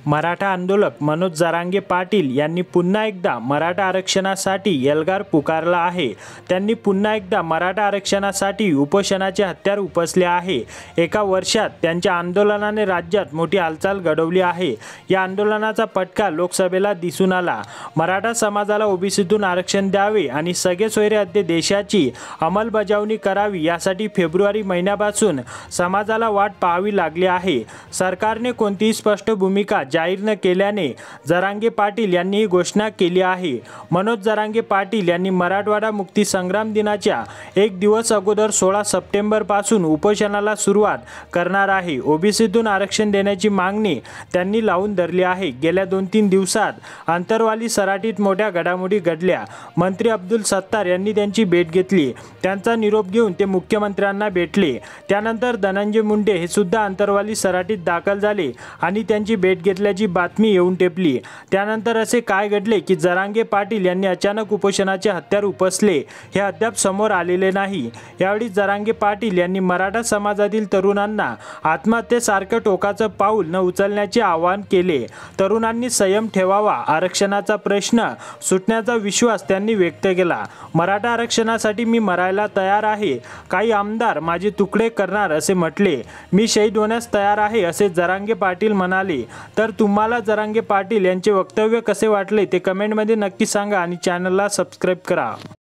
मराठा आंदोलक मनोज जरांगे पाटील यांनी पुन्हा एकदा मराठा आरक्षणासाठी एल्गार पुकारला आहे। त्यांनी पुन्हा एकदा मराठा आरक्षणासाठी उपोषणाचे हत्यार उपसले आहे। एका वर्षात त्यांच्या आंदोलनाने राज्यात मोठी हालचाल घडवली आहे। या आंदोलनाचा फटका लोकसभेला दिसून आला। मराठा समाजाला ओबीसीतून आरक्षण द्यावे आणि सगळे सोयरे देशाची अंमलबजावणी करावी यासाठी फेब्रुवारी महिन्यापासून समाजाला वाट पाहावी लागली आहे। सरकारने कोणतीही स्पष्ट भूमिका जाहीर न केल्याने जरांगे पाटील यांनी ही घोषणा केली आहे। मनोज जरांगे पाटील यांनी मराठवाडा मुक्ती संग्राम दिनाच्या एक दिवस अगोदर 16 सप्टेंबर पासून उपोषणाला सुरुवात करणार आहे। ओबीसीतून आरक्षण देण्याची मागणी त्यांनी लावून धरली आहे। गेल्या 2-3 दिवसात अंतरवाली सराटीत मोठ्या घडामोडी घडल्या। मंत्री अब्दुल सत्तार यांनी त्यांची भेट घेतली। त्यांचा निरोप घेऊन ते मुख्यमंत्र्यांना भेटले। त्यानंतर धनंजय मुंडे हे सुद्धा अंतरवाली सराटीत दाखल झाले आणि त्यांची भेट घेतल्याची बातमी येऊन टेपली। त्यानंतर असे काय घडले की जरांगे पाटील यांनी अचानक उपोषणाचे हत्यार उपसले हे अद्याप समोर आलेले नाही। यावेळी जरांगे पाटील यांनी मराठा समाजातील तरुणांना आत्महत्येसारखं टोकाचं पाऊल न उचलण्याचे आवाहन केले। तरुणांनी संयम ठेवावा, आरक्षणाचा प्रश्न सुटण्याचा विश्वास त्यांनी व्यक्त केला। मराठा आरक्षणासाठी मी मरायला तयार आहे। काही आमदार माझे तुकडे करणार असे म्हटले। मी शहीद होण्यास तयार आहे असे जरांगे पाटील म्हणाले। तर तुम्हाला जरांगे पाटील यांचे वक्तव्य कसे वाटले ते कमेंटमध्ये नक्की सांगा आणि चॅनलला सबस्क्राइब करा।